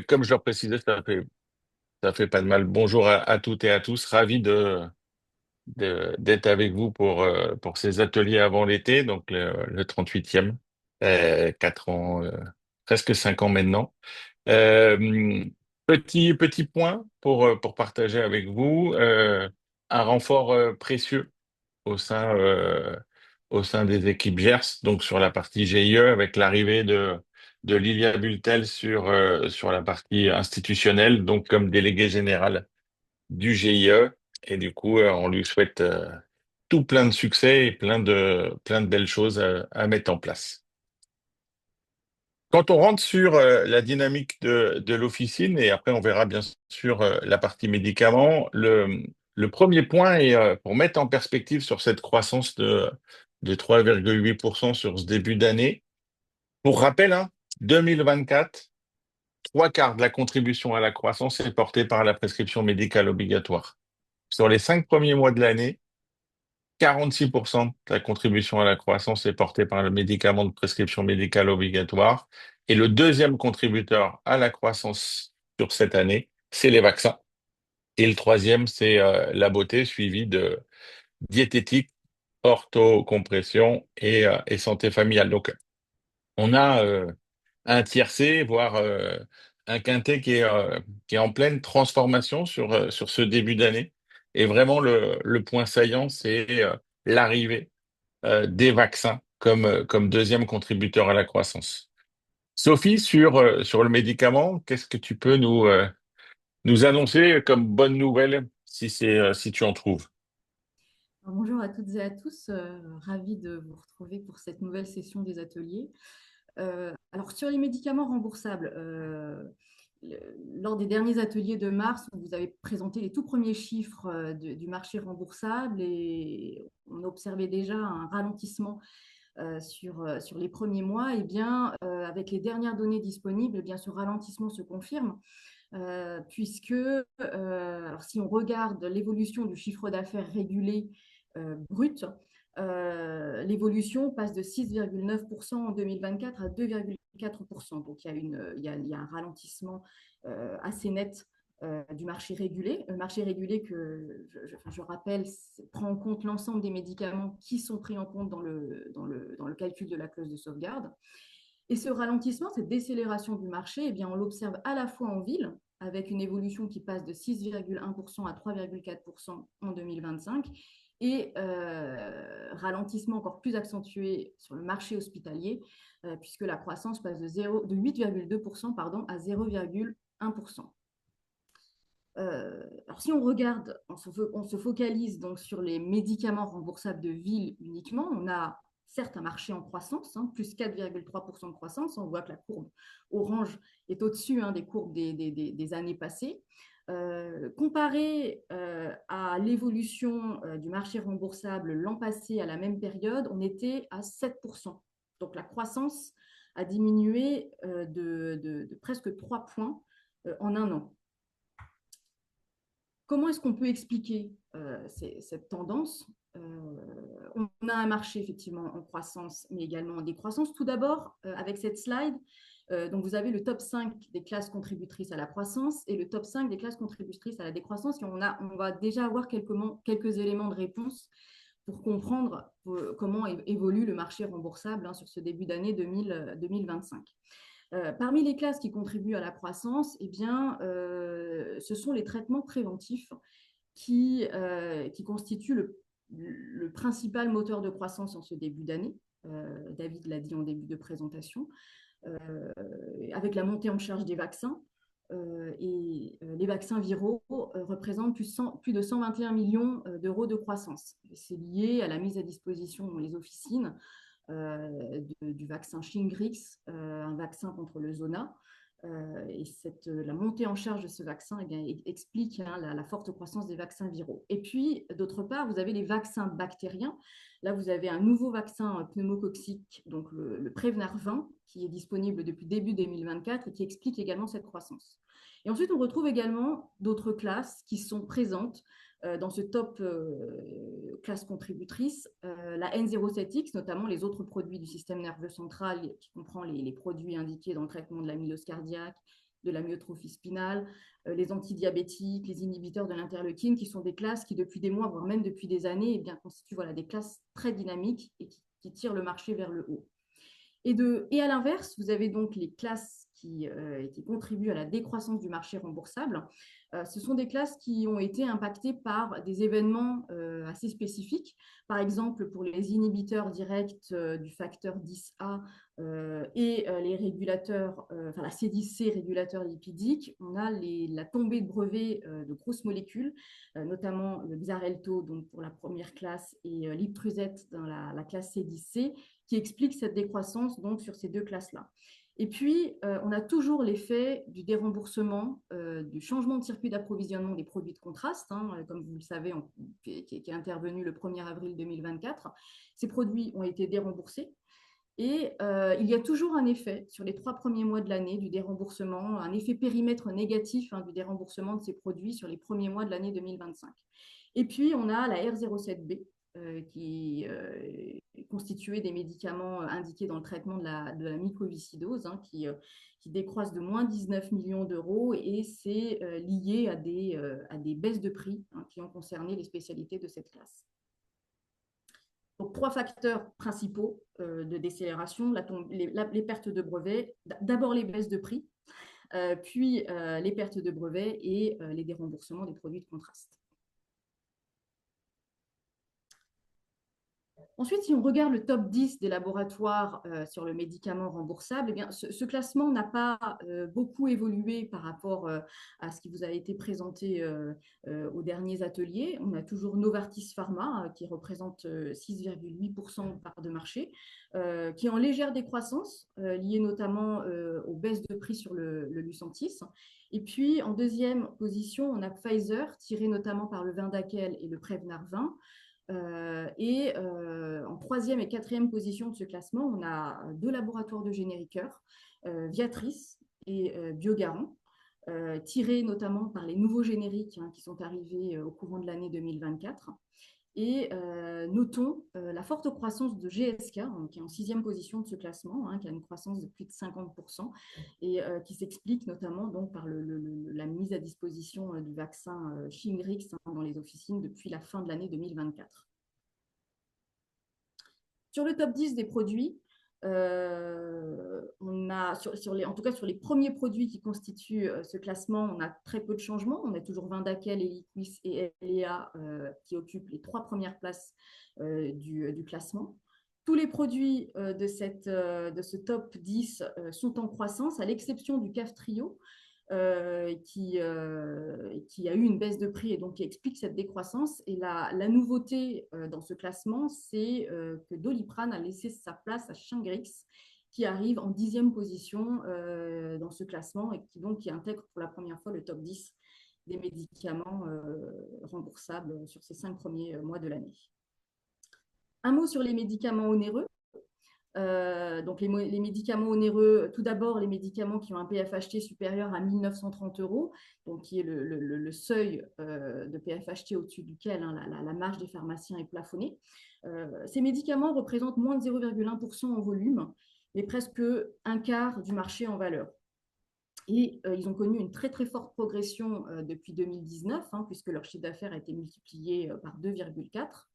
comme je le précisais, ça fait pas de mal. Bonjour à toutes et à tous. Ravi d'être avec vous pour ces ateliers avant l'été, donc le 38e, 4 ans, presque 5 ans maintenant. Euh, petit point pour partager avec vous, un renfort précieux au sein, euh, au sein des équipes GERS, donc sur la partie GIE, avec l'arrivée de Lilia Bultel sur la partie institutionnelle, donc comme déléguée générale du GIE. Et du coup, on lui souhaite tout plein de succès et plein de belles choses à mettre en place. Quand on rentre sur la dynamique de l'officine, et après on verra bien sûr la partie médicaments, le premier point est pour mettre en perspective sur cette croissance de 3,8% sur ce début d'année. Pour rappel, hein, 2024, trois quarts de la contribution à la croissance est portée par la prescription médicale obligatoire. Sur les 5 premiers mois de l'année, 46% de la contribution à la croissance est portée par le médicament de prescription médicale obligatoire. Et le deuxième contributeur à la croissance sur cette année, c'est les vaccins. Et le troisième, c'est la beauté, suivi de diététique, orthocompression et santé familiale. Donc, on a un tiercé, voire un quintet qui est en pleine transformation sur ce début d'année. Et vraiment, le point saillant, c'est l'arrivée des vaccins comme deuxième contributeur à la croissance. Sophie, sur le médicament, qu'est-ce que tu peux nous annoncer comme bonne nouvelle si tu en trouves? Bonjour à toutes et à tous, ravi de vous retrouver pour cette nouvelle session des ateliers. Alors sur les médicaments remboursables, lors des derniers ateliers de mars, vous avez présenté les tout premiers chiffres du marché remboursable et on observait déjà un ralentissement sur les premiers mois. Et bien, avec les dernières données disponibles, eh bien, ce ralentissement se confirme. Puisque alors si on regarde l'évolution du chiffre d'affaires régulé brut, l'évolution passe de 6,9% en 2024 à 2,4%. Donc il y a un ralentissement assez net du marché régulé. Le marché régulé que je rappelle prend en compte l'ensemble des médicaments qui sont pris en compte dans le calcul de la clause de sauvegarde. Et ce ralentissement, cette décélération du marché, eh bien, on l'observe à la fois en ville, avec une évolution qui passe de 6,1% à 3,4% en 2025, et ralentissement encore plus accentué sur le marché hospitalier, puisque la croissance passe de 8,2% pardon, à 0,1%. Alors si on regarde, on se focalise donc sur les médicaments remboursables de ville uniquement, on a certes un marché en croissance, hein, plus 4,3% de croissance, on voit que la courbe orange est au-dessus des courbes des années passées. Comparé à l'évolution du marché remboursable l'an passé à la même période, on était à 7%. Donc la croissance a diminué de presque 3 points en un an. Comment est-ce qu'on peut expliquer cette tendance? On a un marché effectivement en croissance, mais également en décroissance. Tout d'abord, avec cette slide, donc vous avez le top 5 des classes contributrices à la croissance et le top 5 des classes contributrices à la décroissance. Et on va déjà avoir quelques éléments de réponse pour comprendre comment évolue le marché remboursable sur ce début d'année 2025. Parmi les classes qui contribuent à la croissance, eh bien, ce sont les traitements préventifs qui constituent le principal moteur de croissance en ce début d'année. David l'a dit en début de présentation, avec la montée en charge des vaccins. Les vaccins viraux représentent plus de 121 millions d'euros de croissance. C'est lié à la mise à disposition dans les officines du vaccin Shingrix, un vaccin contre le zona. La montée en charge de ce vaccin explique la forte croissance des vaccins viraux. Et puis, d'autre part, vous avez les vaccins bactériens. Là, vous avez un nouveau vaccin pneumococcique, donc le Prévenir 20, qui est disponible depuis début 2024 et qui explique également cette croissance. Et ensuite, on retrouve également d'autres classes qui sont présentes dans ce top classe contributrice, la N07X, notamment les autres produits du système nerveux central qui comprend les produits indiqués dans le traitement de l'amylose cardiaque, de la myotrophie spinale, les antidiabétiques, les inhibiteurs de l'interleukine, qui sont des classes qui, depuis des mois, voire même depuis des années, eh bien, constituent voilà, des classes très dynamiques et qui tirent le marché vers le haut. Et à l'inverse, vous avez donc les classes qui contribuent à la décroissance du marché remboursable. Ce sont des classes qui ont été impactées par des événements assez spécifiques. Par exemple, pour les inhibiteurs directs du facteur 10A et les régulateurs, enfin la C10C, régulateur lipidique, on a la tombée de brevets de grosses molécules, notamment le Xarelto donc pour la première classe et l'Iptruzet dans la classe C10C, qui explique cette décroissance donc sur ces deux classes-là. Et puis, on a toujours l'effet du déremboursement, du changement de circuit d'approvisionnement des produits de contraste, hein, comme vous le savez, qui est intervenu le 1er avril 2024. Ces produits ont été déremboursés. Et il y a toujours un effet sur les 3 premiers mois de l'année du déremboursement, un effet périmètre négatif du déremboursement de ces produits sur les premiers mois de l'année 2025. Et puis, on a la R07B qui est constituée des médicaments indiqués dans le traitement de la mucoviscidose, qui décroissent de moins 19 millions d'euros et c'est lié à des baisses de prix qui ont concerné les spécialités de cette classe. Donc, 3 facteurs principaux de décélération, les pertes de brevets, d'abord les baisses de prix, puis les pertes de brevets et les déremboursements des produits de contraste. Ensuite, si on regarde le top 10 des laboratoires sur le médicament remboursable, eh bien, ce classement n'a pas beaucoup évolué par rapport à ce qui vous a été présenté aux derniers ateliers. On a toujours Novartis Pharma qui représente 6,8% de part de marché, qui est en légère décroissance, liée notamment aux baisses de prix sur le Lucentis. Et puis, en deuxième position, on a Pfizer, tiré notamment par le Vyndaqel et le Prevnar 20. Et en troisième et quatrième position de ce classement, on a 2 laboratoires de génériqueurs, Viatris et Biogarant, tirés notamment par les nouveaux génériques qui sont arrivés au courant de l'année 2024. Et notons la forte croissance de GSK, qui est en sixième position de ce classement, qui a une croissance de plus de 50%, et qui s'explique notamment donc, par la mise à disposition du vaccin Shingrix dans les officines depuis la fin de l'année 2024. Sur le top 10 des produits, on a, en tout cas sur les premiers produits qui constituent ce classement, on a très peu de changements. On a toujours Vyndaqel, Eliquis et Eylea qui occupent les 3 premières places du classement. Tous les produits de ce top 10 sont en croissance, à l'exception du Kaftrio, qui a eu une baisse de prix et donc qui explique cette décroissance. Et la nouveauté dans ce classement, c'est que Doliprane a laissé sa place à Shingrix, qui arrive en 10e position dans ce classement et qui intègre pour la première fois le top 10 des médicaments remboursables sur ces 5 premiers mois de l'année. Un mot sur les médicaments onéreux. Donc les médicaments onéreux, tout d'abord les médicaments qui ont un PFHT supérieur à 1 930 euros, donc qui est le seuil de PFHT au-dessus duquel la marge des pharmaciens est plafonnée. Ces médicaments représentent moins de 0,1% en volume, mais presque un quart du marché en valeur. Et ils ont connu une très très forte progression depuis 2019, puisque leur chiffre d'affaires a été multiplié par 2,4.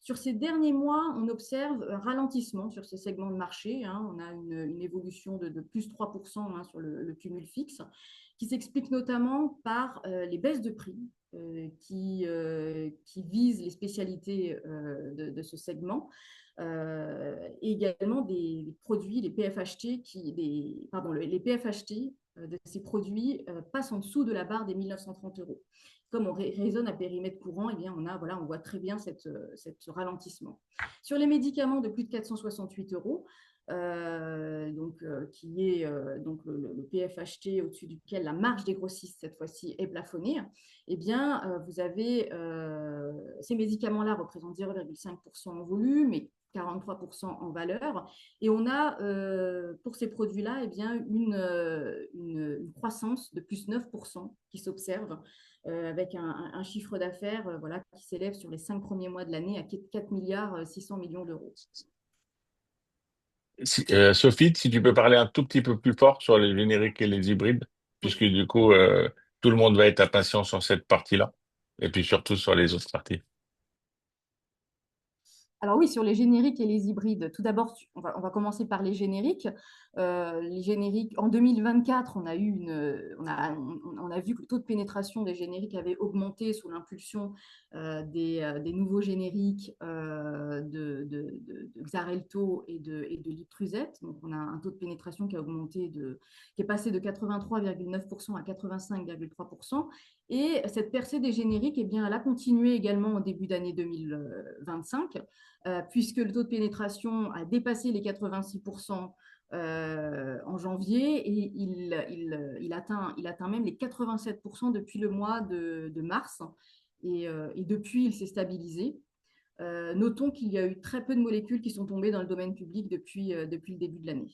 Sur ces derniers mois, on observe un ralentissement sur ce segment de marché. On a une évolution de plus 3% sur le cumul fixe, qui s'explique notamment par les baisses de prix qui visent les spécialités de ce segment. Et également des produits, les PFHT, les PFHT de ces produits passent en dessous de la barre des 1 930 euros. Comme on raisonne à périmètre courant, eh bien on voit très bien ce ralentissement. Sur les médicaments de plus de 468 euros, qui est donc le PFHT au-dessus duquel la marge des grossistes cette fois-ci est plafonnée, eh bien vous avez ces médicaments-là représentent 0,5% en volume et 43% en valeur. Et on a, pour ces produits-là, eh bien, une croissance de plus 9% qui s'observe, avec un chiffre d'affaires qui s'élève sur les 5 premiers mois de l'année à 4 milliards 600 millions d'euros. Sophie, si tu peux parler un tout petit peu plus fort sur les génériques et les hybrides. puisque du coup, tout le monde va être impatient sur cette partie-là, et puis surtout sur les autres parties. Alors oui, sur les génériques et les hybrides. Tout d'abord, on va commencer par les génériques. Les génériques, en 2024, on a vu que le taux de pénétration des génériques avait augmenté sous l'impulsion des nouveaux génériques de Xarelto et de Liptrusat. Donc, on a un taux de pénétration qui a augmenté qui est passé de 83,9% à 85,3%. Et cette percée des génériques, eh bien, elle a continué également au début d'année 2025 puisque le taux de pénétration a dépassé les 86% en janvier et il atteint même les 87% depuis le mois de mars. Et depuis, il s'est stabilisé. Notons qu'il y a eu très peu de molécules qui sont tombées dans le domaine public depuis le début de l'année.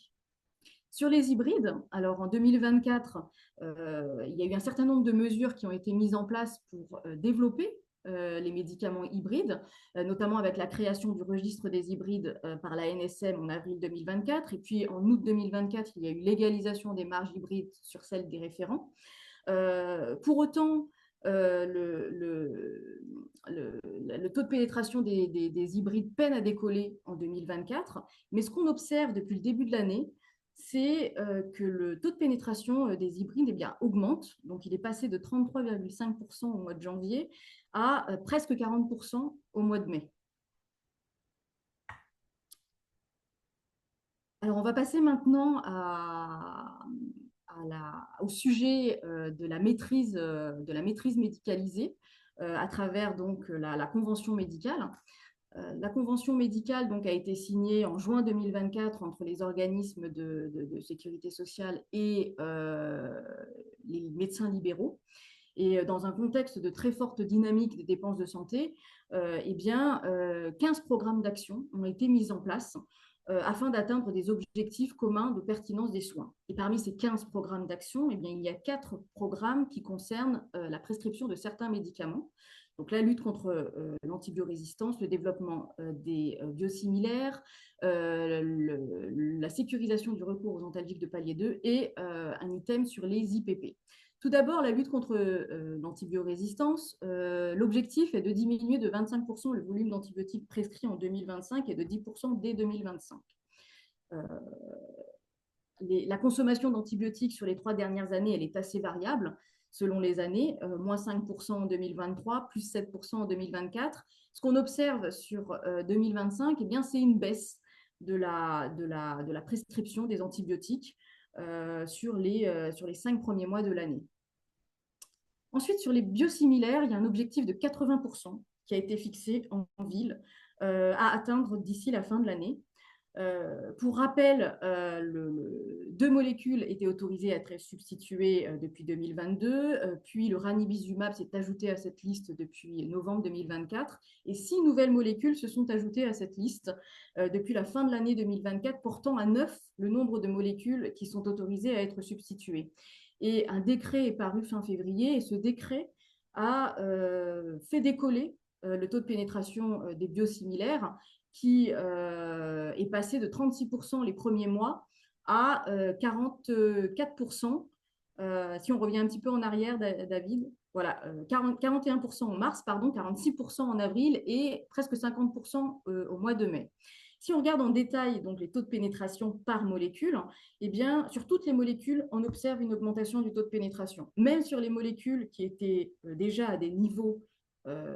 Sur les hybrides, alors en 2024, il y a eu un certain nombre de mesures qui ont été mises en place pour développer les médicaments hybrides, notamment avec la création du registre des hybrides par la NSM en avril 2024. Et puis en août 2024, il y a eu légalisation des marges hybrides sur celles des référents. Pour autant, le taux de pénétration des hybrides peine à décoller en 2024. Mais ce qu'on observe depuis le début de l'année, c'est que le taux de pénétration des hybrides augmente. Donc, il est passé de 33,5% au mois de janvier à presque 40% au mois de mai. Alors, on va passer maintenant au sujet de la maîtrise médicalisée à travers donc la convention médicale. La convention médicale donc, a été signée en juin 2024 entre les organismes de sécurité sociale et les médecins libéraux. Et dans un contexte de très forte dynamique des dépenses de santé, 15 programmes d'action ont été mis en place afin d'atteindre des objectifs communs de pertinence des soins. Et parmi ces 15 programmes d'action, il y a 4 programmes qui concernent la prescription de certains médicaments. Donc la lutte contre l'antibiorésistance, le développement des biosimilaires, la sécurisation du recours aux antalgiques de palier 2 et un item sur les IPP. Tout d'abord, la lutte contre l'antibiorésistance. L'objectif est de diminuer de 25% le volume d'antibiotiques prescrits en 2025 et de 10% dès 2025. La consommation d'antibiotiques sur les 3 dernières années, elle est assez variable selon les années, moins 5% en 2023, plus 7% en 2024. Ce qu'on observe sur 2025, c'est une baisse de la prescription des antibiotiques sur les 5 premiers mois de l'année. Ensuite, sur les biosimilaires, il y a un objectif de 80% qui a été fixé en ville à atteindre d'ici la fin de l'année. Pour rappel, 2 molécules étaient autorisées à être substituées depuis 2022, puis le ranibizumab s'est ajouté à cette liste depuis novembre 2024, et 6 nouvelles molécules se sont ajoutées à cette liste depuis la fin de l'année 2024, portant à 9 le nombre de molécules qui sont autorisées à être substituées. Et un décret est paru fin février, et ce décret a fait décoller le taux de pénétration des biosimilaires qui est passé de 36% les premiers mois à 44%. Si on revient un petit peu en arrière, David, voilà, 41% en mars, 46% en avril et presque 50% au mois de mai. Si on regarde en détail donc, les taux de pénétration par molécule, sur toutes les molécules, on observe une augmentation du taux de pénétration. Même sur les molécules qui étaient déjà à des niveaux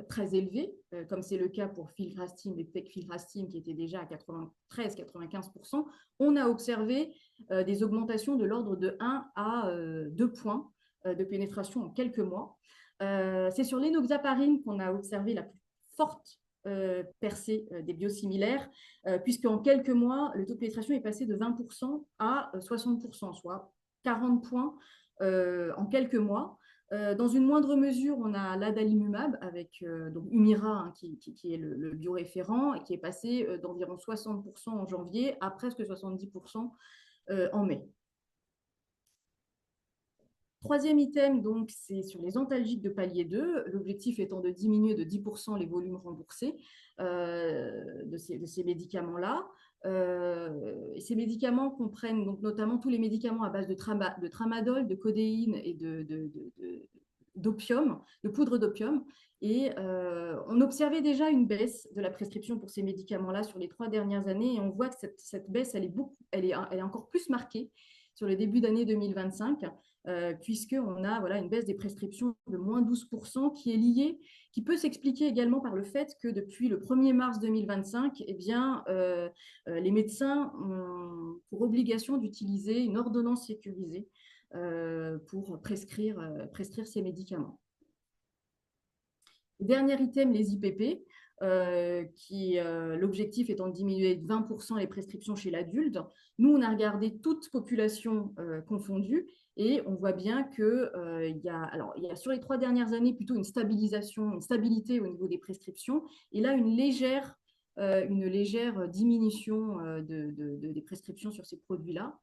très élevés, comme c'est le cas pour filgrastim et pegfilgrastim qui étaient déjà à 93-95%, on a observé des augmentations de l'ordre de 1 à 2 points de pénétration en quelques mois. C'est sur l'enoxaparine qu'on a observé la plus forte percée des biosimilaires, puisqu'en quelques mois, le taux de pénétration est passé de 20% à 60%, soit 40 points en quelques mois. Dans une moindre mesure, on a l'adalimumab avec donc Humira, qui est le bioréférent et qui est passé d'environ 60% en janvier à presque 70% en mai. Troisième item, donc, c'est sur les antalgiques de palier 2, l'objectif étant de diminuer de 10% les volumes remboursés de ces médicaments-là. Et ces médicaments comprennent donc notamment tous les médicaments à base de tramadol, de codéine et d'opium, de poudre d'opium. Et on observait déjà une baisse de la prescription pour ces médicaments-là sur les 3 dernières années. Et on voit que cette baisse, elle est encore plus marquée sur le début d'année 2025, puisqu'on a voilà, une baisse des prescriptions de moins 12% qui est liée, qui peut s'expliquer également par le fait que depuis le 1er mars 2025, eh bien, les médecins ont pour obligation d'utiliser une ordonnance sécurisée pour prescrire ces médicaments. Dernier item, les IPP, l'objectif étant de diminuer de 20% les prescriptions chez l'adulte. Nous, on a regardé toute population confondue et on voit bien qu'il y a sur les 3 dernières années plutôt une stabilité au niveau des prescriptions et là une légère diminution des prescriptions sur ces produits-là.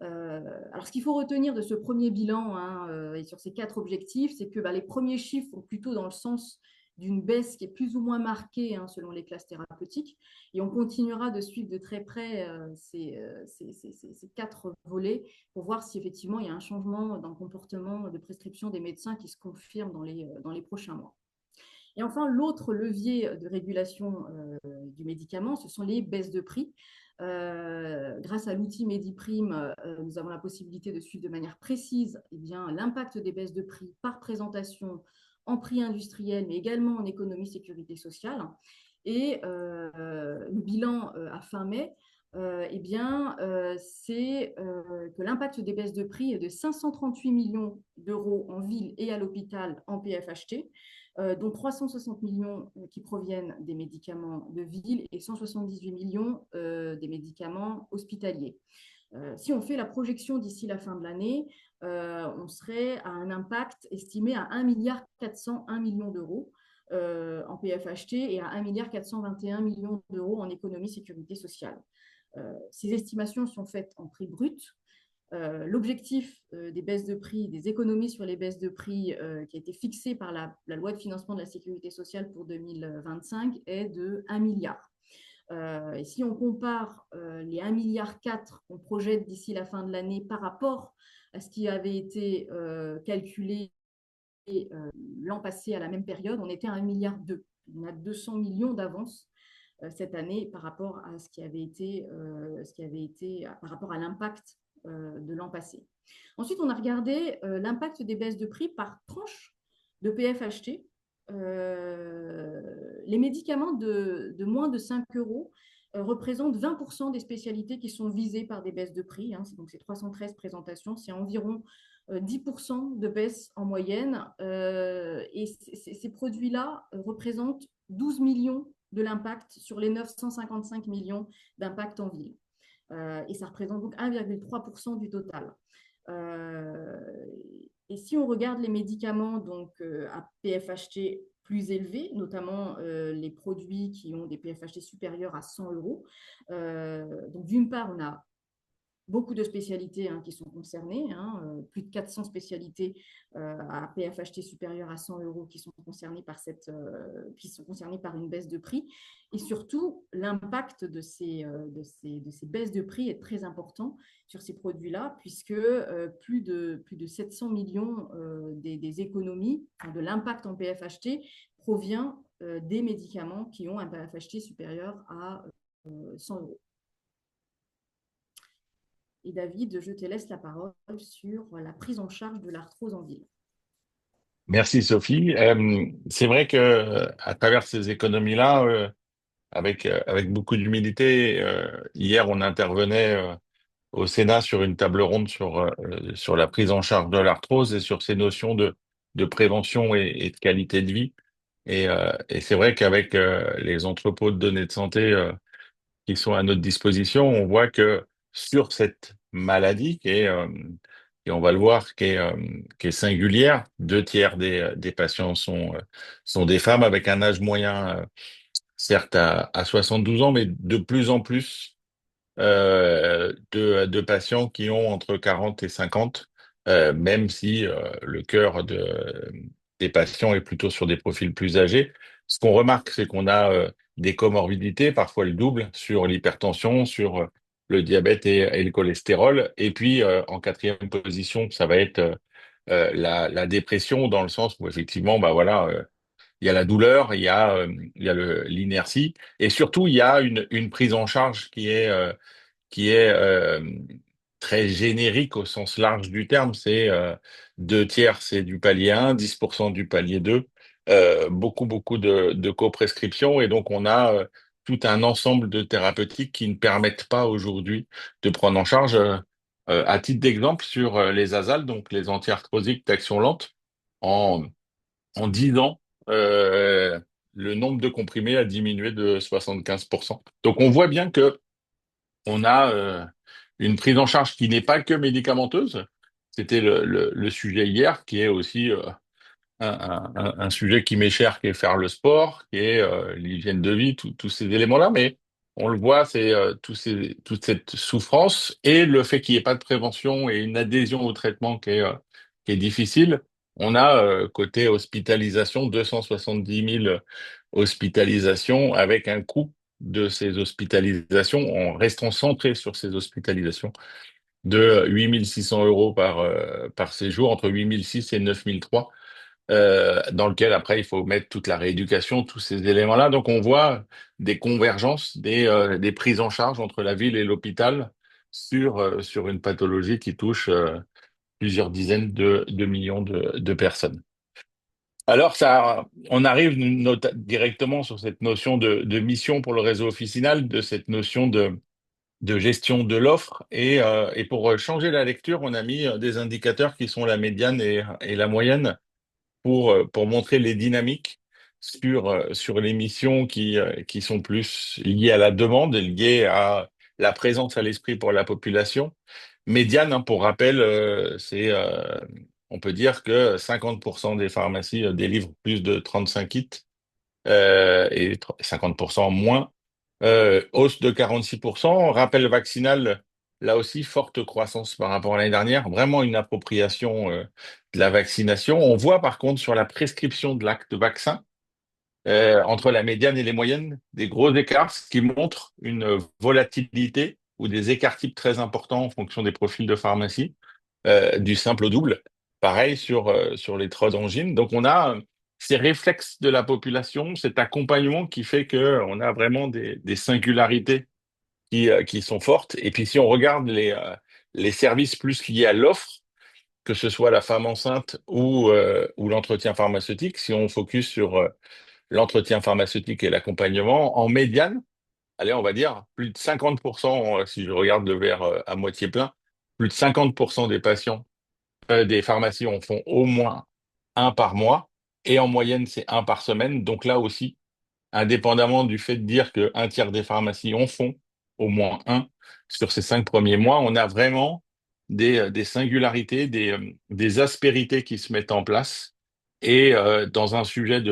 Alors, ce qu'il faut retenir de ce premier bilan et sur ces 4 objectifs, c'est que les premiers chiffres sont plutôt dans le sens d'une baisse qui est plus ou moins marquée selon les classes thérapeutiques. Et on continuera de suivre de très près ces 4 volets pour voir si effectivement il y a un changement dans le comportement de prescription des médecins qui se confirme dans les prochains mois. Et enfin, l'autre levier de régulation du médicament, ce sont les baisses de prix. Grâce à l'outil Mediprime, nous avons la possibilité de suivre de manière précise l'impact des baisses de prix par présentation en prix industriel, mais également en économie sécurité sociale. Et le bilan à fin mai, c'est que l'impact des baisses de prix est de 538 millions d'euros en ville et à l'hôpital en PFHT, dont 360 millions qui proviennent des médicaments de ville et 178 millions des médicaments hospitaliers. Si on fait la projection d'ici la fin de l'année, on serait à un impact estimé à 1,401 milliard d'euros en PFHT et à 1,421 milliard d'euros en économie sécurité sociale. Ces estimations sont faites en prix brut. L'objectif des baisses de prix, des économies sur les baisses de prix qui a été fixé par la loi de financement de la sécurité sociale pour 2025 est de 1 milliard. Et si on compare les 1,4 milliard qu'on projette d'ici la fin de l'année par rapport à ce qui avait été calculé l'an passé à la même période, on était à 1,2 milliard. On a 200 millions d'avance cette année par rapport à ce qui avait été par rapport à l'impact de l'an passé. Ensuite, on a regardé l'impact des baisses de prix par tranche de PFHT. Les médicaments de moins de 5 euros représentent 20% des spécialités qui sont visées par des baisses de prix. Donc, c'est 313 présentations, c'est environ 10% de baisse en moyenne. Et ces produits-là représentent 12 millions de l'impact sur les 955 millions d'impact en ville. Et ça représente donc 1,3% du total. Et si on regarde les médicaments donc, à PFHT plus élevés, notamment les produits qui ont des PFHT supérieurs à 100 euros, donc d'une part, on a beaucoup de spécialités qui sont concernées, plus de 400 spécialités à PFHT supérieur à 100 euros qui sont concernées par une baisse de prix. Et surtout, l'impact de ces baisses de prix est très important sur ces produits-là, puisque plus de 700 millions des économies, de l'impact en PFHT, provient des médicaments qui ont un PFHT supérieur à 100 euros. Et David, je te laisse la parole sur la prise en charge de l'arthrose en ville. Merci Sophie. C'est vrai que à travers ces économies-là, avec beaucoup d'humilité, hier on intervenait au Sénat sur une table ronde sur la prise en charge de l'arthrose et sur ces notions de prévention et de qualité de vie. Et c'est vrai qu'avec les entrepôts de données de santé qui sont à notre disposition, on voit que sur cette maladie et on va le voir, qui est singulière, 2 tiers des patients sont des femmes avec un âge moyen, certes à 72 ans, mais de plus en plus de patients qui ont entre 40 et 50, même si le cœur des patients est plutôt sur des profils plus âgés. Ce qu'on remarque, c'est qu'on a des comorbidités, parfois le double, sur l'hypertension, sur le diabète et le cholestérol. Et puis, en quatrième position, ça va être la dépression, dans le sens où effectivement, bah voilà, il y a la douleur, il y a l'inertie, et surtout, il y a une prise en charge qui est très générique au sens large du terme. C'est deux tiers, c'est du palier 1, 10% du palier 2, beaucoup de coprescription. Et donc, on a tout un ensemble de thérapeutiques qui ne permettent pas aujourd'hui de prendre en charge, à titre d'exemple, sur les ASAL, donc les anti-arthrosiques d'action lente, en, en 10 ans, le nombre de comprimés a diminué de 75%. Donc, on voit bien que on a une prise en charge qui n'est pas que médicamenteuse. C'était le sujet hier, qui est aussi un sujet qui m'est cher, qui est faire le sport, qui est l'hygiène de vie, tous ces éléments-là. Mais on le voit, c'est toute cette souffrance et le fait qu'il n'y ait pas de prévention et une adhésion au traitement qui est difficile. On a côté hospitalisation 270 000 hospitalisations avec un coût de ces hospitalisations en restant centré sur ces hospitalisations de 8 600 € par séjour, entre 8 600 et 9 300, dans lequel après il faut mettre toute la rééducation, tous ces éléments-là. Donc on voit des convergences, des prises en charge entre la ville et l'hôpital sur une pathologie qui touche plusieurs dizaines de millions de personnes. Alors ça, on arrive directement sur cette notion de mission pour le réseau officinal, de cette notion de gestion de l'offre. Et pour changer la lecture, on a mis des indicateurs qui sont la médiane et la moyenne pour montrer les dynamiques sur les missions qui sont plus liées à la demande et liées à la présence à l'esprit pour la population. Médiane, hein, pour rappel, on peut dire que 50% des pharmacies délivrent plus de 35 kits, et 50% moins. Hausse de 46%. Rappel vaccinal, là aussi, forte croissance par rapport à l'année dernière. Vraiment une appropriation de la vaccination. On voit par contre sur la prescription de l'acte vaccin, entre la médiane et les moyennes, des gros écarts, ce qui montre une volatilité ou des écarts types très importants en fonction des profils de pharmacie, du simple au double. Pareil sur les angines. Donc on a ces réflexes de la population, cet accompagnement qui fait que on a vraiment des singularités qui sont fortes. Et puis si on regarde les services plus liés à l'offre, que ce soit la femme enceinte ou l'entretien pharmaceutique, si on focus sur l'entretien pharmaceutique et l'accompagnement, en médiane, allez, on va dire plus de 50%, si je regarde le verre à moitié plein, plus de 50% des patients, des pharmacies en font au moins un par mois, et en moyenne, c'est un par semaine. Donc là aussi, indépendamment du fait de dire qu'un tiers des pharmacies en font au moins un sur ces 5 premiers mois, on a vraiment des singularités, des aspérités qui se mettent en place. Et dans un sujet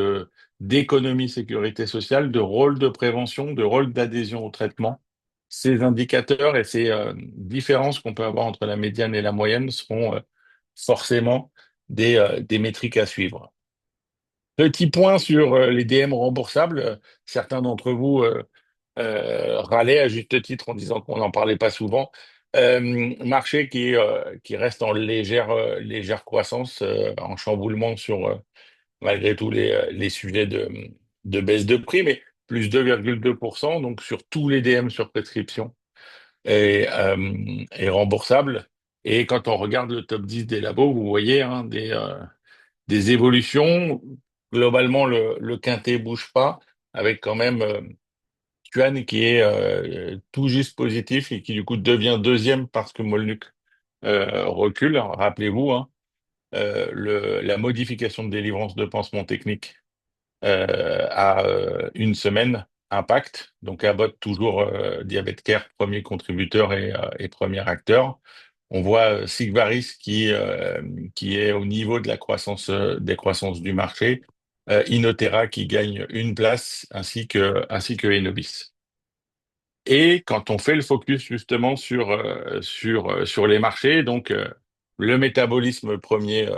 d'économie sécurité sociale, de rôle de prévention, de rôle d'adhésion au traitement, ces indicateurs et ces différences qu'on peut avoir entre la médiane et la moyenne seront forcément des métriques à suivre. Petit point sur les DM remboursables. Certains d'entre vous râlaient à juste titre en disant qu'on n'en parlait pas souvent. Marché qui reste en légère croissance, en chamboulement sur malgré tous les sujets de baisse de prix, mais plus 2,2%, donc sur tous les DM sur prescription et remboursable. Et quand on regarde le top 10 des labos, vous voyez hein, des évolutions. Globalement, le quintet bouge pas, avec quand même Tuan qui est tout juste positif et qui du coup devient deuxième parce que Molnuc recule. Rappelez-vous, hein, la modification de délivrance de pansement technique à une semaine impact. Donc Abbott, toujours Diabète Care, premier contributeur et premier acteur. On voit Sigvaris qui est au niveau de la croissance, des croissances du marché. Inotera qui gagne une place, ainsi que Enovis. Et quand on fait le focus justement sur les marchés, donc le métabolisme premier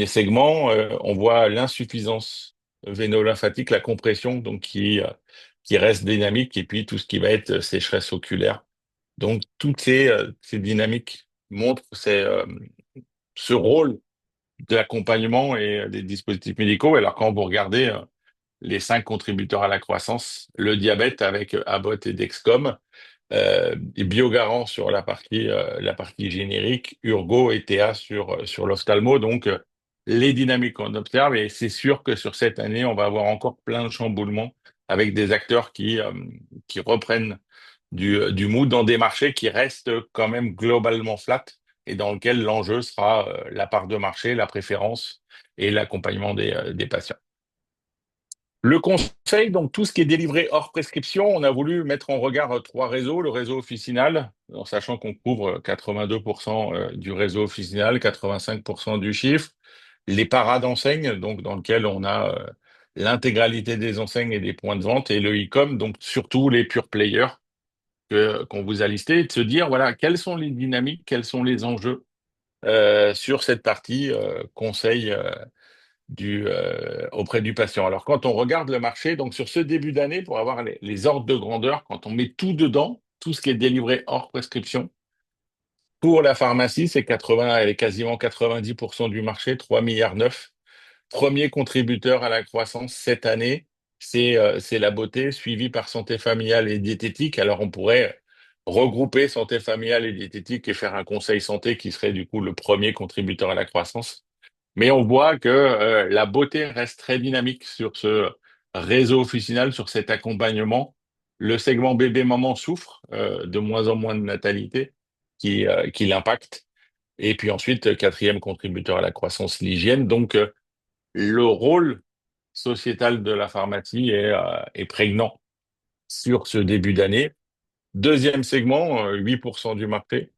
segment, on voit l'insuffisance véno-lymphatique, la compression, donc qui reste dynamique, et puis tout ce qui va être sécheresse oculaire. Donc, toutes ces dynamiques montrent ce rôle de l'accompagnement et des dispositifs médicaux. Alors, quand vous regardez les 5 contributeurs à la croissance, le diabète avec Abbott et Dexcom, et Biogarant sur la partie générique, Urgo et Théa sur l'ophtalmo. Donc, les dynamiques qu'on observe, et c'est sûr que sur cette année, on va avoir encore plein de chamboulements avec des acteurs qui reprennent du mood dans des marchés qui restent quand même globalement flat et dans lequel l'enjeu sera la part de marché, la préférence et l'accompagnement des patients. Le conseil, donc tout ce qui est délivré hors prescription, on a voulu mettre en regard trois réseaux. Le réseau officinal, en sachant qu'on couvre 82% du réseau officinal, 85% du chiffre. Les paras d'enseignes, donc dans lequel on a l'intégralité des enseignes et des points de vente, et le e-com, donc surtout les pure players qu'on vous a listés, et de se dire, voilà, quelles sont les dynamiques, quels sont les enjeux sur cette partie conseil auprès du patient. Alors, quand on regarde le marché, donc sur ce début d'année, pour avoir les ordres de grandeur, quand on met tout dedans, tout ce qui est délivré hors prescription, pour la pharmacie, c'est 80, elle est quasiment 90% du marché, 3 milliards 9. Premier contributeur à la croissance cette année, c'est la beauté, suivi par santé familiale et diététique. Alors, on pourrait regrouper santé familiale et diététique et faire un conseil santé qui serait du coup le premier contributeur à la croissance. Mais on voit que la beauté reste très dynamique sur ce réseau officinal, sur cet accompagnement. Le segment bébé-maman souffre de moins en moins de natalité qui l'impacte. Et puis ensuite, quatrième contributeur à la croissance, l'hygiène. Donc, le rôle sociétal de la pharmacie est prégnant sur ce début d'année. Deuxième segment, 8% du marché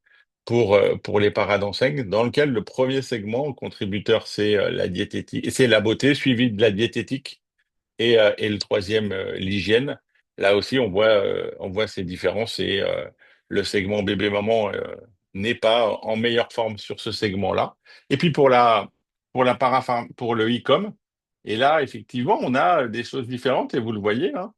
pour les paras d'enseigne, dans lequel le premier segment contributeur, c'est la diététique, c'est la beauté, suivi de la diététique, et le troisième, l'hygiène. Là aussi, on voit ces différences, et le segment bébé-maman n'est pas en meilleure forme sur ce segment-là. Et puis pour le e-com, et là, effectivement, on a des choses différentes, et vous le voyez, hein.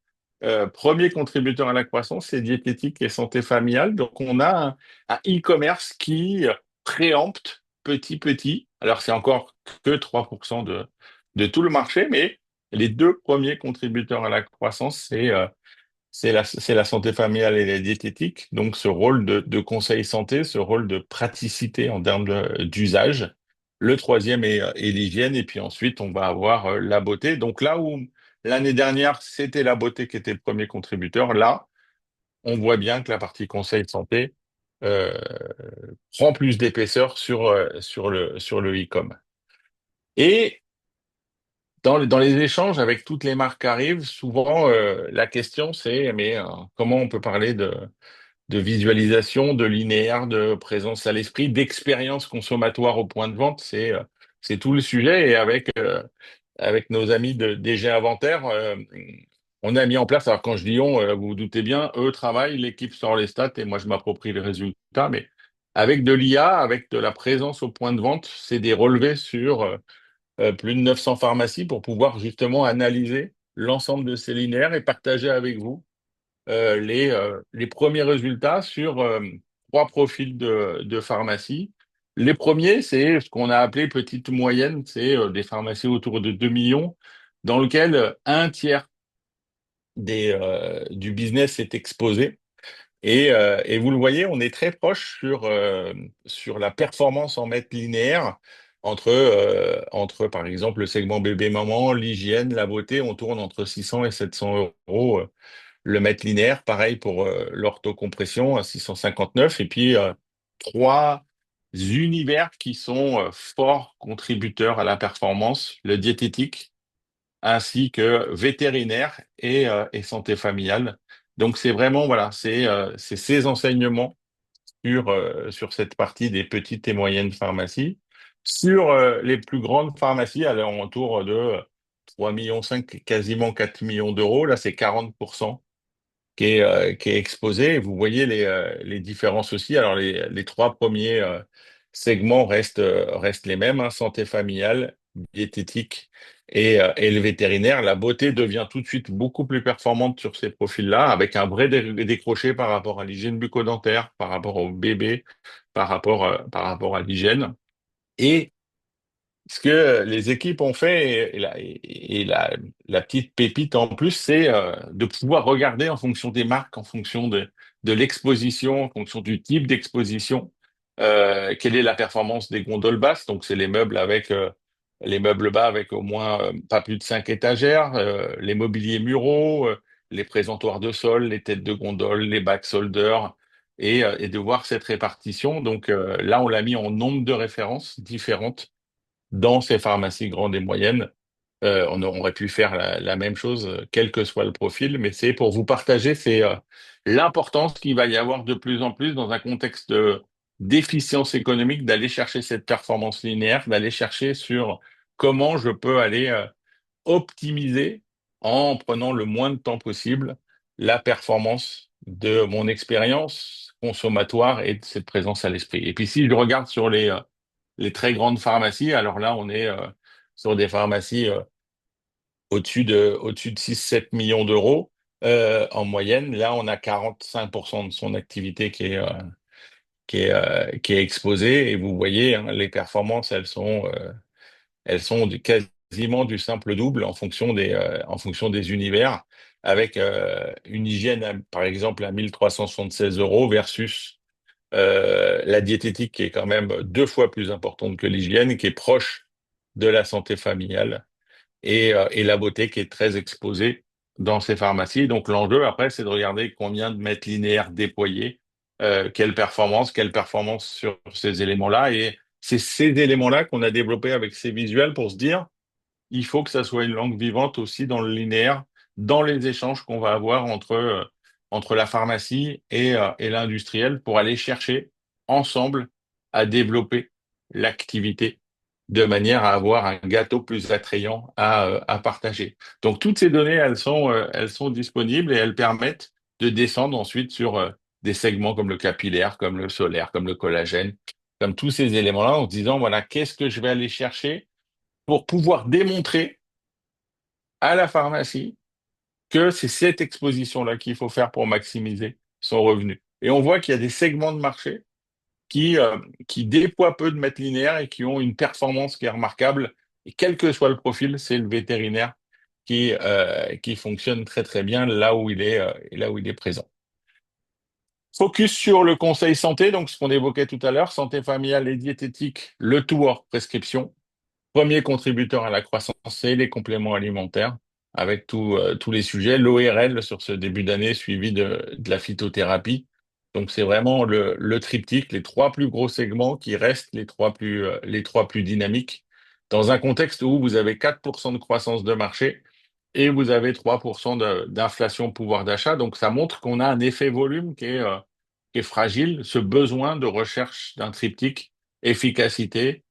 Premier contributeur à la croissance, c'est diététique et santé familiale. Donc, on a un e-commerce qui préempte petit. Alors, c'est encore que 3% de tout le marché, mais les deux premiers contributeurs à la croissance, c'est la santé familiale et la diététique. Donc, ce rôle de conseil santé, ce rôle de praticité en termes d'usage. Le troisième est l'hygiène. Et puis ensuite, on va avoir la beauté. Donc, là où l'année dernière, c'était la beauté qui était le premier contributeur, là, on voit bien que la partie conseil santé euh, prend plus d'épaisseur sur le e-com. Et dans les échanges avec toutes les marques qui arrivent, souvent la question c'est, mais comment on peut parler de visualisation, de linéaire, de présence à l'esprit, d'expérience consommatoire au point de vente? C'est tout le sujet. Et avec nos amis de DG Inventaire, on a mis en place, alors quand je dis on, vous vous doutez bien, eux travaillent, l'équipe sort les stats et moi je m'approprie les résultats, mais avec de l'IA, avec de la présence au point de vente, c'est des relevés sur plus de 900 pharmacies pour pouvoir justement analyser l'ensemble de ces linéaires et partager avec vous les premiers résultats sur trois profils de pharmacie. Les premiers, c'est ce qu'on a appelé petite moyenne, c'est des pharmacies autour de 2 millions, dans lequel un tiers du business est exposé. Et vous le voyez, on est très proche sur la performance en mètres linéaires entre, par exemple, le segment bébé-maman, l'hygiène, la beauté. On tourne entre 600 et 700 euros le mètre linéaire. Pareil pour l'orthocompression à 659. Et puis, trois univers qui sont forts contributeurs à la performance, le diététique, ainsi que vétérinaire et santé familiale. Donc c'est vraiment, voilà, c'est ces enseignements sur cette partie des petites et moyennes pharmacies. Sur les plus grandes pharmacies, alors autour de 3,5 millions, quasiment 4 millions d'euros, là c'est 40% qui est exposé. Et vous voyez les différences aussi. Alors les trois premiers segments restent les mêmes, hein, santé familiale, diététique et le vétérinaire, la beauté devient tout de suite beaucoup plus performante sur ces profils-là, avec un vrai décroché par rapport à l'hygiène bucco-dentaire, par rapport au bébé, par rapport à l'hygiène. Et ce que les équipes ont fait, la petite pépite en plus, c'est de pouvoir regarder en fonction des marques, en fonction de l'exposition, en fonction du type d'exposition, quelle est la performance des gondoles basses. Donc, c'est les meubles bas avec au moins pas plus de 5 étagères, les mobiliers muraux, les présentoirs de sol, les têtes de gondole, les back holders, et de voir cette répartition. Donc, là, on l'a mis en nombre de références différentes dans ces pharmacies grandes et moyennes. On aurait pu faire la même chose, quel que soit le profil, mais c'est pour vous partager, c'est l'importance qu'il va y avoir de plus en plus dans un contexte d'efficience économique, d'aller chercher cette performance linéaire, d'aller chercher sur comment je peux aller optimiser en prenant le moins de temps possible la performance de mon expérience consommatoire et de cette présence à l'esprit. Et puis si je regarde sur les très grandes pharmacies, alors là, on est sur des pharmacies au-dessus de 6-7 millions d'euros en moyenne. Là, on a 45% de son activité qui est exposée. Et vous voyez, hein, les performances, elles sont quasiment du simple double en fonction des univers, avec une hygiène, par exemple, à 1 376 € versus la diététique qui est quand même 2 fois plus importante que l'hygiène, qui est proche de la santé familiale, et la beauté qui est très exposée dans ces pharmacies. Donc l'enjeu après, c'est de regarder combien de mètres linéaires déployés, quelle performance sur ces éléments-là. Et c'est ces éléments-là qu'on a développés avec ces visuels pour se dire, il faut que ça soit une langue vivante aussi dans le linéaire, dans les échanges qu'on va avoir entre la pharmacie et l'industriel pour aller chercher ensemble à développer l'activité de manière à avoir un gâteau plus attrayant à partager. Donc toutes ces données, elles sont disponibles et elles permettent de descendre ensuite sur des segments comme le capillaire, comme le solaire, comme le collagène, comme tous ces éléments-là, en se disant, voilà, qu'est-ce que je vais aller chercher pour pouvoir démontrer à la pharmacie que c'est cette exposition-là qu'il faut faire pour maximiser son revenu. Et on voit qu'il y a des segments de marché qui déploient peu de mètres linéaires et qui ont une performance qui est remarquable. Et quel que soit le profil, c'est le vétérinaire qui fonctionne très très bien là où il est présent. Focus sur le conseil santé, donc ce qu'on évoquait tout à l'heure, santé familiale et diététique, le tout hors prescription. Premier contributeur à la croissance, c'est les compléments alimentaires, avec tous les sujets. L'ORL sur ce début d'année, suivi de la phytothérapie. Donc, c'est vraiment le triptyque, les 3 plus gros segments qui restent les trois plus dynamiques, dans un contexte où vous avez 4% de croissance de marché et vous avez 3% d'inflation pouvoir d'achat. Donc, ça montre qu'on a un effet volume qui est fragile, ce besoin de recherche d'un triptyque, efficacité,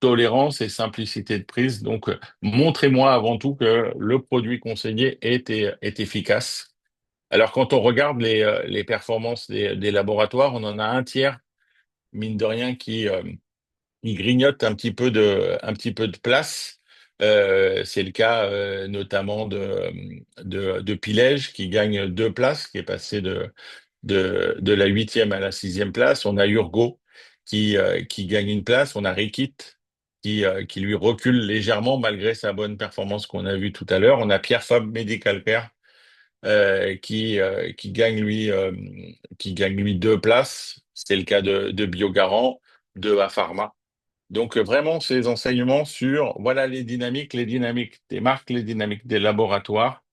tolérance et simplicité de prise. Donc, montrez-moi avant tout que le produit conseillé est efficace. Alors, quand on regarde les performances des laboratoires, on en a un tiers, mine de rien, qui grignote un petit peu de place. C'est le cas notamment de Pilège qui gagne 2 places, qui est passé de la huitième à la sixième place. On a Urgo qui gagne une place. On a Rikit qui lui recule légèrement malgré sa bonne performance qu'on a vue tout à l'heure. On a Pierre Fabre Medical Care qui gagne lui 2 places. C'est le cas de Biogarant, de Apharma. Donc vraiment ces enseignements sur voilà les dynamiques des marques, les dynamiques des laboratoires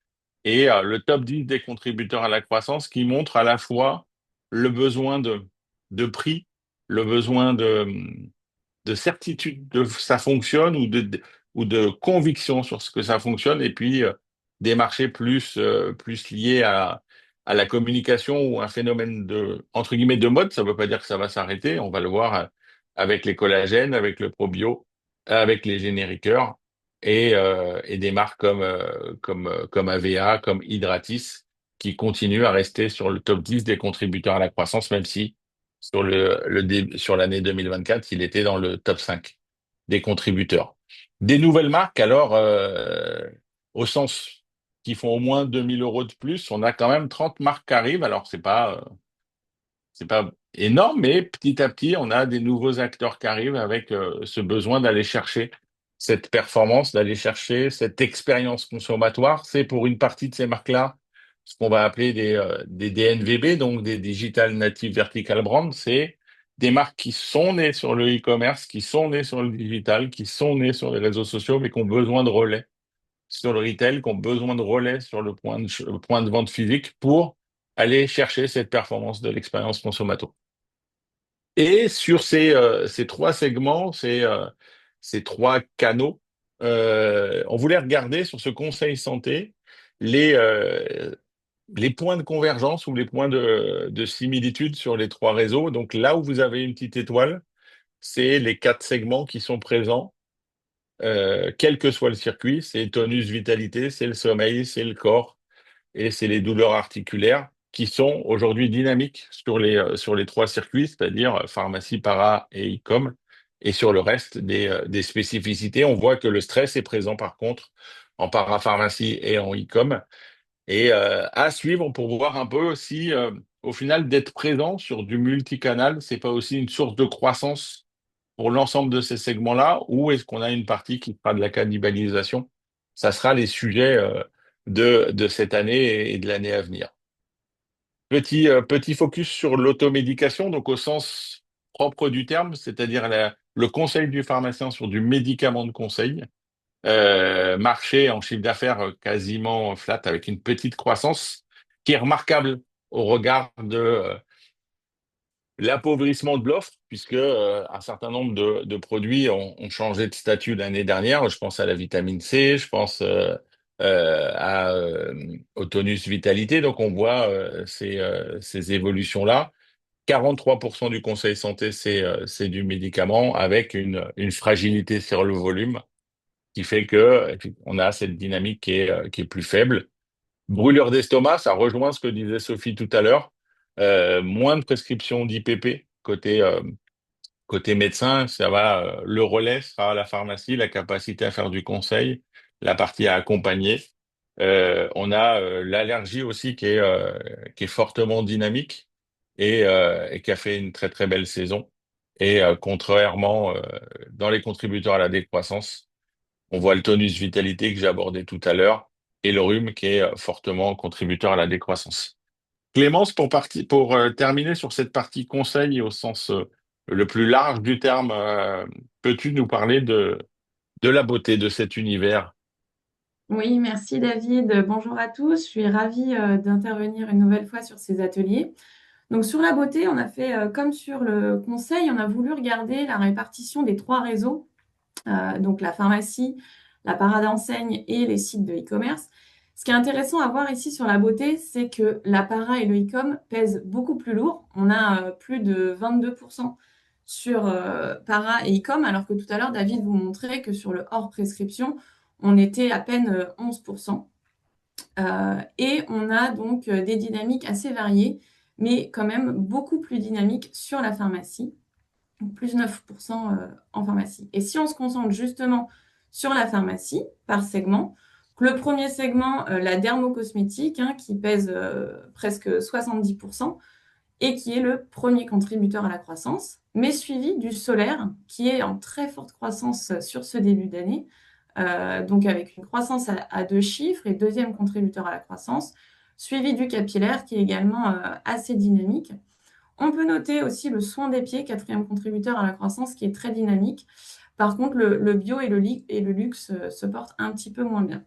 et le top 10 des contributeurs à la croissance qui montre à la fois le besoin de prix, le besoin de certitude que ça fonctionne ou de conviction sur ce que ça fonctionne, et puis des marchés plus liés à la communication ou un phénomène entre guillemets, de mode. Ça ne veut pas dire que ça va s'arrêter. On va le voir avec les collagènes, avec le probio, avec les génériqueurs et des marques comme AVA, comme Hydratis, qui continuent à rester sur le top 10 des contributeurs à la croissance, même si sur l'année 2024, il était dans le top 5 des contributeurs. Des nouvelles marques, alors, au sens qui font au moins 2 000 € de plus, on a quand même 30 marques qui arrivent. Alors, c'est pas énorme, mais petit à petit, on a des nouveaux acteurs qui arrivent avec ce besoin d'aller chercher cette performance, d'aller chercher cette expérience consommatoire. C'est pour une partie de ces marques-là ce qu'on va appeler des DNVB, donc des Digital Native Vertical Brand. C'est des marques qui sont nées sur le e-commerce, qui sont nées sur le digital, qui sont nées sur les réseaux sociaux, mais qui ont besoin de relais sur le retail, qui ont besoin de relais sur le point de vente physique pour aller chercher cette performance de l'expérience consommateur. Et sur ces trois segments, ces trois canaux, on voulait regarder sur ce conseil santé les, euh, les points de convergence ou les points de similitude sur les trois réseaux. Donc là où vous avez une petite étoile, c'est les quatre segments qui sont présents, quel que soit le circuit. C'est tonus vitalité, c'est le sommeil, c'est le corps et c'est les douleurs articulaires qui sont aujourd'hui dynamiques sur les trois circuits, c'est-à-dire pharmacie, para et e-com. Et sur le reste des spécificités, on voit que le stress est présent par contre en parapharmacie et en e-com. Et à suivre pour voir un peu si, au final, d'être présent sur du multicanal, c'est pas aussi une source de croissance pour l'ensemble de ces segments-là, ou est-ce qu'on a une partie qui fera de la cannibalisation? Ça sera les sujets de cette année et de l'année à venir. Petit focus sur l'automédication, donc au sens propre du terme, c'est-à-dire le conseil du pharmacien sur du médicament de conseil. Marché en chiffre d'affaires quasiment flat avec une petite croissance qui est remarquable au regard de l'appauvrissement de l'offre, puisque un certain nombre de produits ont changé de statut l'année dernière. Je pense à la vitamine C, je pense au tonus vitalité. Donc on voit ces évolutions-là. 43% du conseil santé, c'est du médicament avec une fragilité sur le volume qui fait que on a cette dynamique qui est plus faible. Brûlure d'estomac, ça rejoint ce que disait Sophie tout à l'heure. Moins de prescriptions d'IPP côté médecin, ça va. Le relais sera à la pharmacie, la capacité à faire du conseil, la partie à accompagner. On a l'allergie aussi qui est fortement dynamique et qui a fait une très très belle saison. Et contrairement dans les contributeurs à la décroissance, on voit le tonus vitalité que j'ai abordé tout à l'heure et le rhume qui est fortement contributeur à la décroissance. Clémence, pour terminer sur cette partie conseil au sens le plus large du terme, peux-tu nous parler de la beauté de cet univers? Oui, merci David. Bonjour à tous. Je suis ravie d'intervenir une nouvelle fois sur ces ateliers. Donc sur la beauté, on a fait comme sur le conseil, on a voulu regarder la répartition des trois réseaux, donc la pharmacie, la parade enseigne et les sites de e-commerce. Ce qui est intéressant à voir ici sur la beauté, c'est que la para et le e-com pèsent beaucoup plus lourd. On a plus de 22% sur para et e-com, alors que tout à l'heure, David vous montrait que sur le hors prescription, on était à peine 11%. Et on a donc des dynamiques assez variées, mais quand même beaucoup plus dynamiques sur la pharmacie, donc plus 9% en pharmacie. Et si on se concentre justement sur la pharmacie par segment, le premier segment, la dermocosmétique, hein, qui pèse presque 70% et qui est le premier contributeur à la croissance, mais suivi du solaire, qui est en très forte croissance sur ce début d'année, donc avec une croissance à deux chiffres et deuxième contributeur à la croissance, suivi du capillaire, qui est également assez dynamique. On peut noter aussi le soin des pieds, quatrième contributeur à la croissance, qui est très dynamique. Par contre, le bio et le luxe se portent un petit peu moins bien.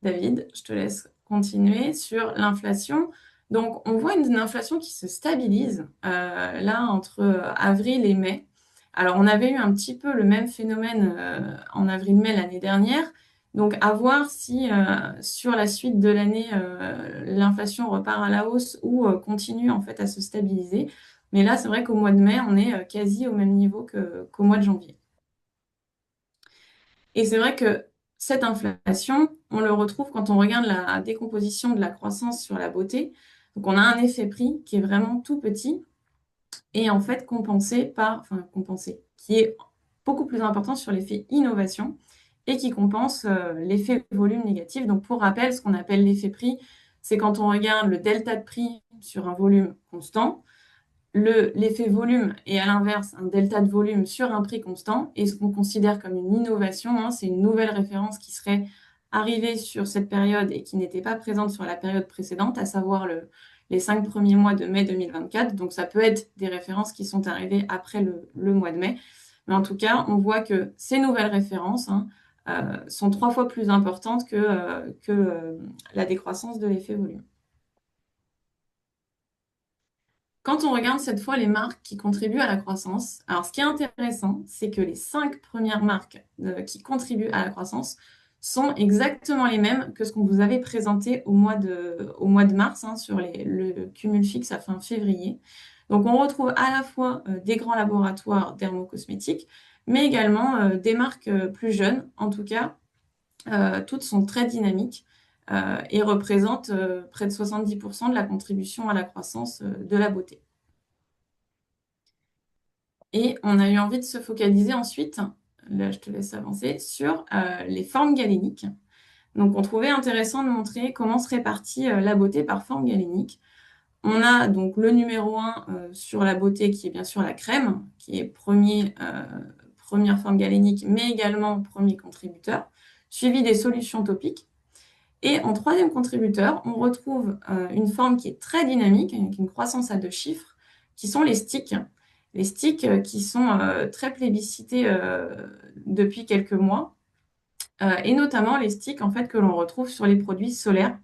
David, je te laisse continuer sur l'inflation. Donc, on voit une inflation qui se stabilise là entre avril et mai. Alors, on avait eu un petit peu le même phénomène en avril-mai l'année dernière. Donc, à voir si sur la suite de l'année, l'inflation repart à la hausse ou continue en fait à se stabiliser. Mais là, c'est vrai qu'au mois de mai, on est quasi au même niveau qu'au mois de janvier. Et c'est vrai que cette inflation, on le retrouve quand on regarde la décomposition de la croissance sur la beauté. Donc on a un effet prix qui est vraiment tout petit et en fait compensé, qui est beaucoup plus importante sur l'effet innovation et qui compense l'effet volume négatif. Donc, pour rappel, ce qu'on appelle l'effet prix, c'est quand on regarde le delta de prix sur un volume constant. L'effet volume est à l'inverse un delta de volume sur un prix constant. Et ce qu'on considère comme une innovation, hein, c'est une nouvelle référence qui serait arrivée sur cette période et qui n'était pas présente sur la période précédente, à savoir les 5 premiers mois de mai 2024. Donc, ça peut être des références qui sont arrivées après le mois de mai. Mais en tout cas, on voit que ces nouvelles références sont 3 fois plus importantes que la décroissance de l'effet volume. Quand on regarde cette fois les marques qui contribuent à la croissance, alors ce qui est intéressant, c'est que les 5 premières marques qui contribuent à la croissance sont exactement les mêmes que ce qu'on vous avait présenté au mois de mars sur le cumul fixe à fin février. Donc on retrouve à la fois des grands laboratoires dermocosmétiques, mais également des marques plus jeunes. En tout cas, toutes sont très dynamiques et représentent près de 70% de la contribution à la croissance de la beauté. Et on a eu envie de se focaliser ensuite, là je te laisse avancer, sur les formes galéniques. Donc on trouvait intéressant de montrer comment se répartit la beauté par forme galénique. On a donc le numéro 1 sur la beauté qui est bien sûr la crème, qui est première forme galénique, mais également premier contributeur, suivi des solutions topiques. Et en troisième contributeur, on retrouve une forme qui est très dynamique, avec une croissance à 2 chiffres, qui sont les sticks. Les sticks qui sont très plébiscités depuis quelques mois, et notamment les sticks en fait, que l'on retrouve sur les produits solaires.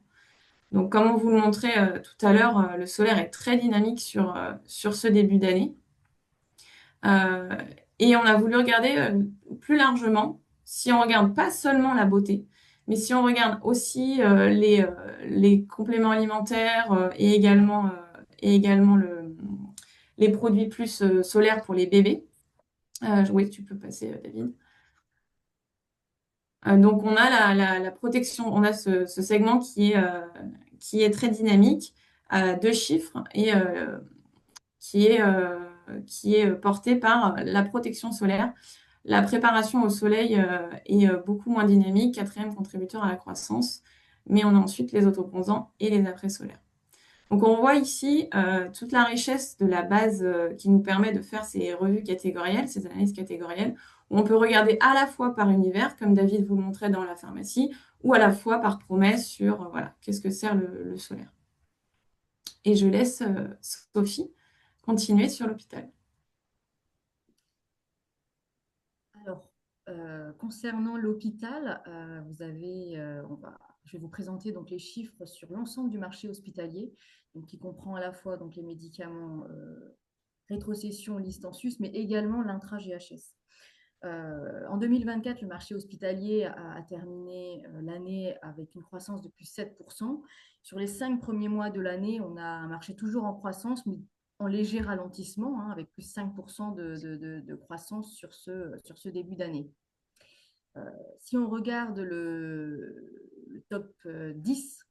Donc, comme on vous le montrait tout à l'heure, le solaire est très dynamique sur ce début d'année. Et on a voulu regarder plus largement, si on ne regarde pas seulement la beauté, mais si on regarde aussi les compléments alimentaires et également les produits plus solaires pour les bébés. Oui, tu peux passer, David. Donc, on a la protection, on a ce segment qui est très dynamique, à 2 chiffres, et qui est porté par la protection solaire. La préparation au soleil est beaucoup moins dynamique, 4e contributeur à la croissance, mais on a ensuite les autobronzants et les après-solaires. Donc, on voit ici toute la richesse de la base qui nous permet de faire ces revues catégorielles, ces analyses catégorielles, où on peut regarder à la fois par univers, comme David vous le montrait dans la pharmacie, ou à la fois par promesse sur voilà, qu'est-ce que sert le solaire. Et je laisse Sophie continuer sur l'hôpital. Alors, concernant l'hôpital, je vais vous présenter donc les chiffres sur l'ensemble du marché hospitalier, donc qui comprend à la fois donc les médicaments rétrocession, Listensus, mais également l'intra-GHS. En 2024, le marché hospitalier a terminé l'année avec une croissance de plus 7%. Sur les 5 premiers mois de l'année, on a un marché toujours en croissance, mais en léger ralentissement, avec plus 5% de croissance sur ce début d'année. Si on regarde le top 10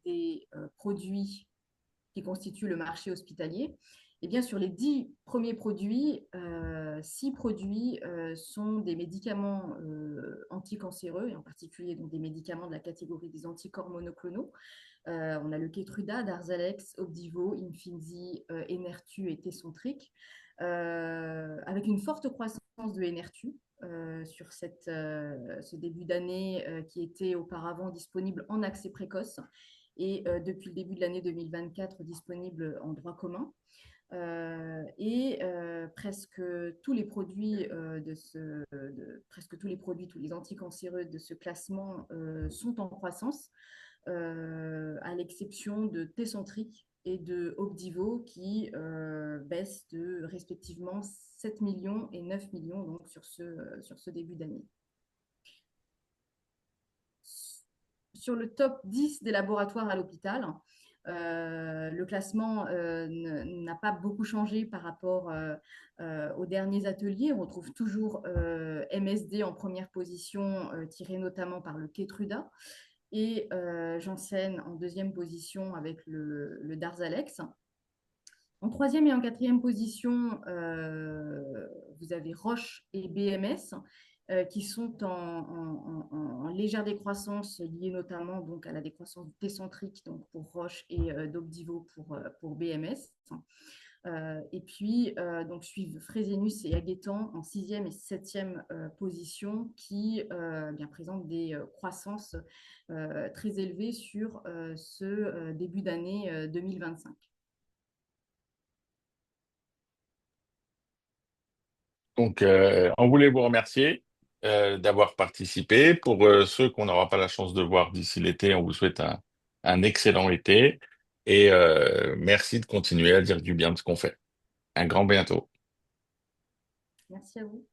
des produits qui constituent le marché hospitalier, eh bien, sur les 10 premiers produits, 6 produits sont des médicaments anticancéreux, et en particulier donc, des médicaments de la catégorie des anticorps monoclonaux. On a le Keytruda, Darzalex, Opdivo, Imfinzi, Enertu et Tecentriq, avec une forte croissance de Enertu sur ce début d'année qui était auparavant disponible en accès précoce et depuis le début de l'année 2024 disponible en droit commun. Presque tous les produits tous les anticancéreux de ce classement sont en croissance, à l'exception de Tecentriq et de Opdivo qui baissent de respectivement 7 millions et 9 millions donc, sur ce début d'année. Sur le top 10 des laboratoires à l'hôpital, le classement n'a pas beaucoup changé par rapport aux derniers ateliers. On retrouve toujours MSD en première position, tiré notamment par le Keytruda, et Janssen en deuxième position avec le Darzalex. En troisième et en quatrième position, vous avez Roche et BMS qui sont en légère décroissance liée notamment donc, à la décroissance técentrique donc pour Roche et d'Opdivo pour BMS. Et puis, donc, suivent Fresenius et Aguetan en sixième et septième position qui bien, présentent des croissances très élevées sur ce début d'année 2025. Donc, on voulait vous remercier d'avoir participé. Pour ceux qu'on n'aura pas la chance de voir d'ici l'été, on vous souhaite un excellent été et merci de continuer à dire du bien de ce qu'on fait. Un grand bientôt. Merci à vous.